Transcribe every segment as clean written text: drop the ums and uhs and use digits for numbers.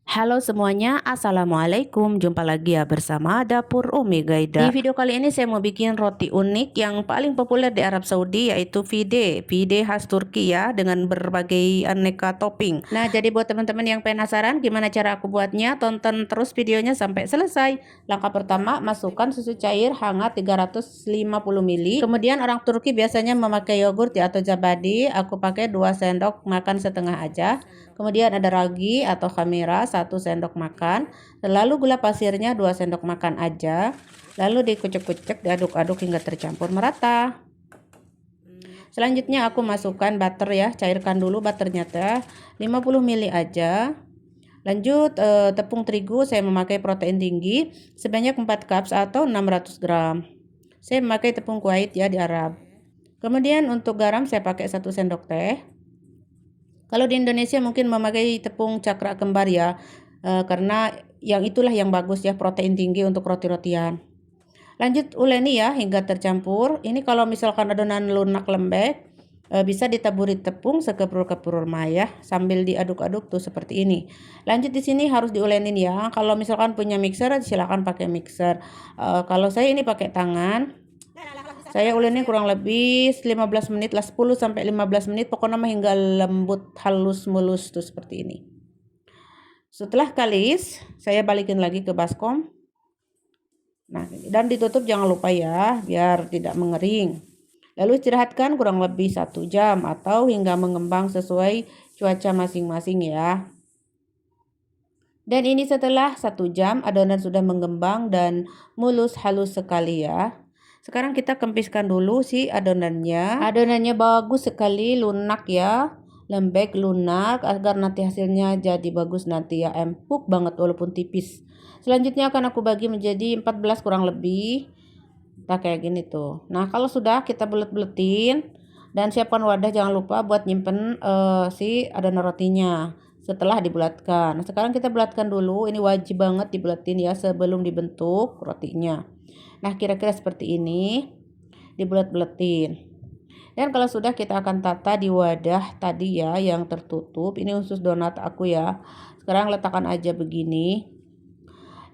Halo semuanya, Assalamualaikum. Jumpa lagi ya bersama Dapur Umi Gaida. Di video kali ini saya mau bikin roti unik yang paling populer di Arab Saudi, yaitu pide. Pide khas Turki ya, dengan berbagai aneka topping. Nah, jadi buat teman-teman yang penasaran gimana cara aku buatnya, tonton terus videonya sampai selesai. Langkah pertama, masukkan susu cair hangat 350 ml. Kemudian orang Turki biasanya memakai yogurt ya atau zabadi. Aku pakai 2 sendok makan setengah aja. Kemudian ada ragi atau khamira 1 sendok makan, lalu gula pasirnya 2 sendok makan aja. Lalu dikucek-kucek, diaduk-aduk hingga tercampur merata. Selanjutnya aku masukkan butter ya, cairkan dulu butternya teh 50 ml aja. Lanjut tepung terigu saya memakai protein tinggi sebanyak 4 cups atau 600 gram. Saya memakai tepung kuwait ya di Arab. Kemudian untuk garam saya pakai 1 sendok teh. Kalau di Indonesia mungkin memakai tepung cakra kembar ya, karena yang itulah yang bagus ya, protein tinggi untuk roti-rotian. Lanjut uleni ya hingga tercampur. Ini kalau misalkan adonan lunak lembek, bisa ditaburi tepung sekepul-kepul ya, sambil diaduk-aduk tuh seperti ini. Lanjut di sini harus diolenin ya. Kalau misalkan punya mixer silakan pakai mixer. Kalau saya ini pakai tangan. Saya ulenin kurang lebih 15 menit lah, 10 sampai 15 menit pokoknya mah hingga lembut halus mulus tuh seperti ini. Setelah kalis, saya balikin lagi ke baskom. Nah, dan ditutup jangan lupa ya, biar tidak mengering. Lalu istirahatkan kurang lebih 1 jam atau hingga mengembang sesuai cuaca masing-masing ya. Dan ini setelah 1 jam adonan sudah mengembang dan mulus halus sekali ya. Sekarang kita kempiskan dulu si adonannya. Adonannya bagus sekali, lunak ya. Lembek, lunak agar nanti hasilnya jadi bagus nanti ya. Empuk banget walaupun tipis. Selanjutnya akan aku bagi menjadi 14 kurang lebih. Nah kayak gini tuh. Nah kalau sudah kita bulet-buletin. Dan siapkan wadah jangan lupa buat nyimpen si adonan rotinya setelah dibulatkan. Nah, sekarang kita bulatkan dulu. Ini wajib banget dibulatin ya sebelum dibentuk rotinya. Nah, kira-kira seperti ini. Dibulat-bulatin. Dan kalau sudah kita akan tata di wadah tadi ya yang tertutup. Ini khusus donat aku ya. Sekarang letakkan aja begini.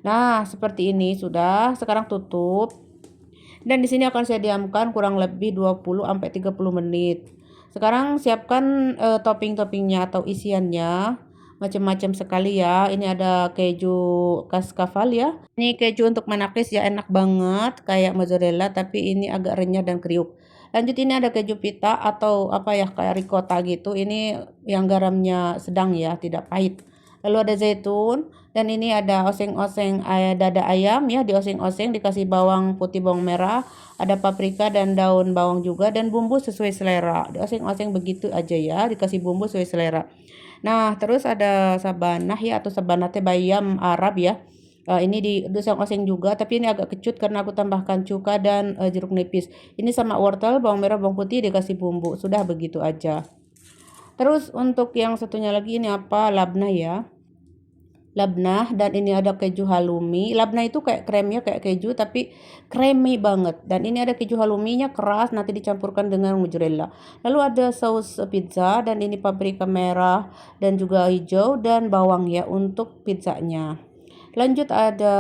Nah, seperti ini sudah. Sekarang tutup. Dan di sini akan saya diamkan kurang lebih 20 sampai 30 menit. Sekarang siapkan topping-toppingnya atau isiannya. Macam-macam sekali ya. Ini ada keju kaskafal ya. Ini keju untuk menakis ya, enak banget kayak mozzarella tapi ini agak renyah dan kriuk. Lanjut ini ada keju pita atau apa ya kayak ricotta gitu. Ini yang garamnya sedang ya, tidak pahit. Lalu ada zaitun dan ini ada oseng-oseng dada ayam ya, dioseng-oseng dikasih bawang putih, bawang merah, ada paprika dan daun bawang juga dan bumbu sesuai selera. Dioseng-oseng begitu aja ya, dikasih bumbu sesuai selera. Nah, terus ada sabanah ya atau sabanah teh bayam Arab ya. Ini dioseng-oseng juga tapi ini agak kecut karena aku tambahkan cuka dan jeruk nipis. Ini sama wortel, bawang merah, bawang putih dikasih bumbu. Sudah begitu aja. Terus untuk yang satunya lagi ini apa? Labnah ya. Labnah dan ini ada keju halloumi. Labnah itu kayak kremnya kayak keju tapi creamy banget. Dan ini ada keju hallouminya keras nanti dicampurkan dengan mozzarella. Lalu ada saus pizza dan ini paprika merah dan juga hijau dan bawang ya untuk pizzanya. Lanjut ada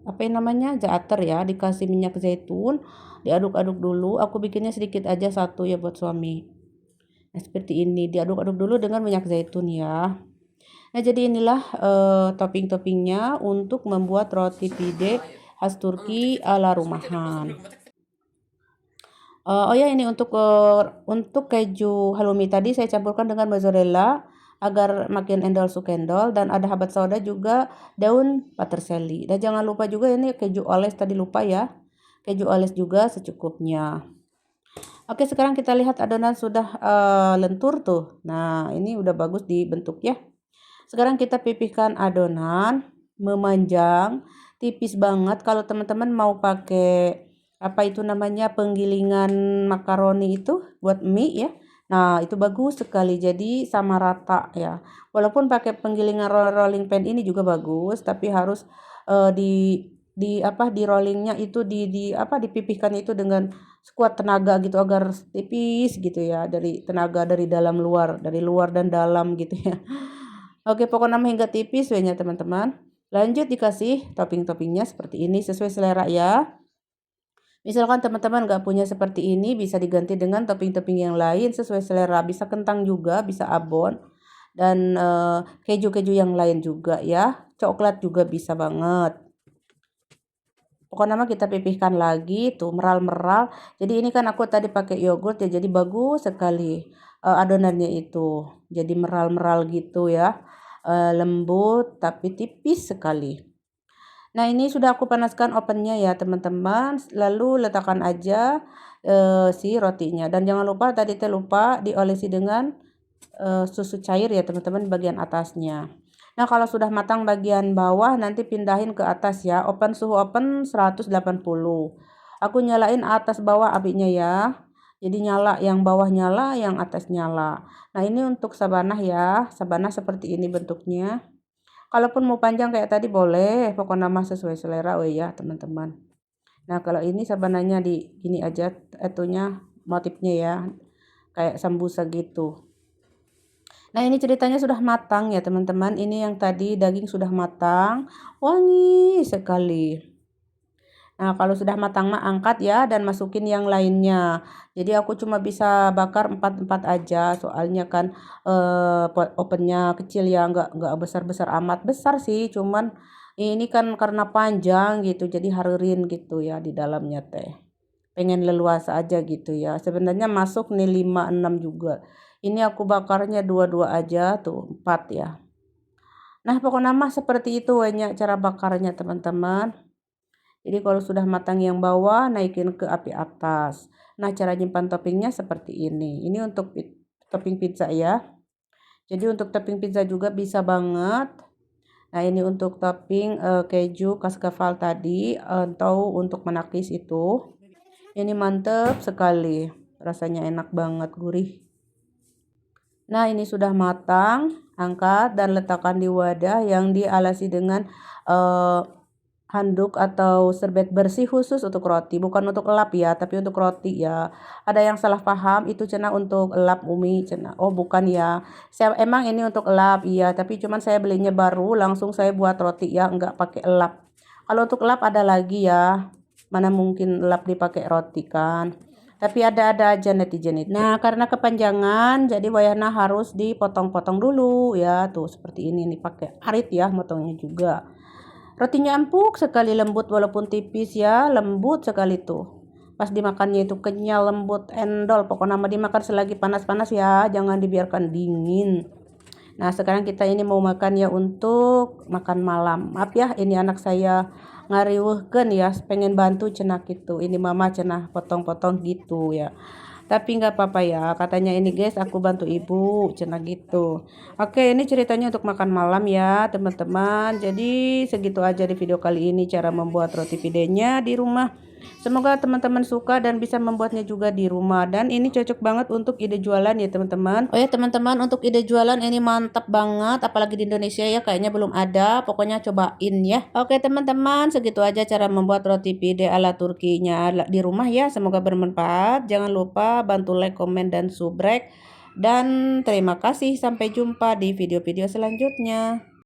apa yang namanya? Za'atar ya, dikasih minyak zaitun, diaduk-aduk dulu. Aku bikinnya sedikit aja satu ya buat suami. Nah, seperti ini diaduk-aduk dulu dengan minyak zaitun ya. Nah, jadi inilah topping-toppingnya untuk membuat roti pide khas Turki ala rumahan. Oh ya, ini untuk keju halloumi tadi saya campurkan dengan mozzarella agar makin endol sukendol dan ada habat soda juga daun peterseli. Dan jangan lupa juga ini keju oles tadi lupa ya. Keju oles juga secukupnya. Oke, sekarang kita lihat adonan sudah lentur tuh. Nah, ini udah bagus dibentuk ya. Sekarang kita pipihkan adonan, memanjang, tipis banget. Kalau teman-teman mau pakai apa itu namanya penggilingan makaroni itu buat mie ya. Nah, itu bagus sekali. Jadi sama rata ya. Walaupun pakai penggilingan rolling pin ini juga bagus, tapi harus di rollingnya itu dipipihkan itu dengan sekuat tenaga gitu agar tipis gitu ya, dari tenaga dari dalam luar, dari luar dan dalam gitu ya. Oke, pokoknya hingga tipis ya teman-teman. Lanjut dikasih topping-toppingnya seperti ini sesuai selera ya. Misalkan teman-teman nggak punya seperti ini, bisa diganti dengan topping-topping yang lain sesuai selera. Bisa kentang juga, bisa abon, dan keju-keju yang lain juga ya. Coklat juga bisa banget. Pokoknya mah kita pipihkan lagi tuh meral-meral. Jadi ini kan aku tadi pakai yogurt ya, jadi bagus sekali adonannya itu. Jadi meral-meral gitu ya. Lembut tapi tipis sekali. Nah, ini sudah aku panaskan ovennya ya, teman-teman. Lalu letakkan aja si rotinya. Dan jangan lupa tadi lupa diolesi dengan susu cair ya, teman-teman, bagian atasnya. Nah, kalau sudah matang bagian bawah nanti pindahin ke atas ya. Suhu oven 180. Aku nyalain atas bawah apinya ya. Jadi nyala yang bawah nyala, yang atas nyala. Nah, ini untuk sabanah ya. Sabanah seperti ini bentuknya. Kalaupun mau panjang kayak tadi boleh, pokoknya mah sesuai selera ya teman-teman. Nah, kalau ini sabananya di gini aja itunya motifnya ya. Kayak sambusa gitu. Nah, ini ceritanya sudah matang ya teman-teman. Ini yang tadi daging sudah matang, wangi sekali. Nah, kalau sudah matang mah angkat ya dan masukin yang lainnya. Jadi aku cuma bisa bakar 4-4 aja soalnya kan ovennya kecil ya, nggak besar-besar amat. Besar sih, cuman ini kan karena panjang gitu jadi harurin gitu ya di dalamnya teh. Pengen leluasa aja gitu ya. Sebenarnya masuk nih 5-6 juga. Ini aku bakarnya 2-2 aja tuh, 4 ya. Nah, pokoknya mah seperti itu banyak cara bakarnya teman-teman. Jadi kalau sudah matang yang bawah, naikin ke api atas. Nah, cara nyimpan toppingnya seperti ini. Ini untuk topping pizza ya. Jadi untuk topping pizza juga bisa banget. Nah, ini untuk topping keju kaskaval tadi atau untuk menakis itu. Ini mantep sekali. Rasanya enak banget, gurih. Nah, ini sudah matang. Angkat dan letakkan di wadah yang dialasi dengan handuk atau serbet bersih khusus untuk roti, bukan untuk elap ya, tapi untuk roti ya. Ada yang salah paham itu cenah untuk elap umi cenah. Oh, bukan ya. Emang ini untuk elap iya, tapi cuman saya belinya baru langsung saya buat roti ya, enggak pakai elap. Kalau untuk elap ada lagi ya. Mana mungkin elap dipakai roti kan. Tapi ada aja netizen itu. Nah, karena kepanjangan jadi wayahna harus dipotong-potong dulu ya. Tuh seperti ini nih pakai arit ya motongnya juga. Rotinya empuk sekali, lembut walaupun tipis ya, lembut sekali tuh. Pas dimakannya itu kenyal, lembut, endol. Pokoknya mah dimakan selagi panas-panas ya, jangan dibiarkan dingin. Nah, sekarang kita ini mau makan ya untuk makan malam. Maaf ya, ini anak saya ngariweuhkeun ya, pengen bantu cenah gitu. Ini mama cenah potong-potong gitu ya. Tapi nggak apa-apa ya, katanya ini guys aku bantu ibu cenah gitu. Oke, ini ceritanya untuk makan malam ya teman-teman. Jadi segitu aja di video kali ini cara membuat roti pidenya di rumah. Semoga teman-teman suka dan bisa membuatnya juga di rumah. Dan ini cocok banget untuk ide jualan ya teman-teman. Oh ya teman-teman, untuk ide jualan ini mantap banget. Apalagi di Indonesia ya, kayaknya belum ada. Pokoknya cobain ya. Oke teman-teman, segitu aja cara membuat roti pide ala Turkinya di rumah ya. Semoga bermanfaat. Jangan lupa bantu like, komen, dan subscribe. Dan terima kasih. Sampai jumpa di video-video selanjutnya.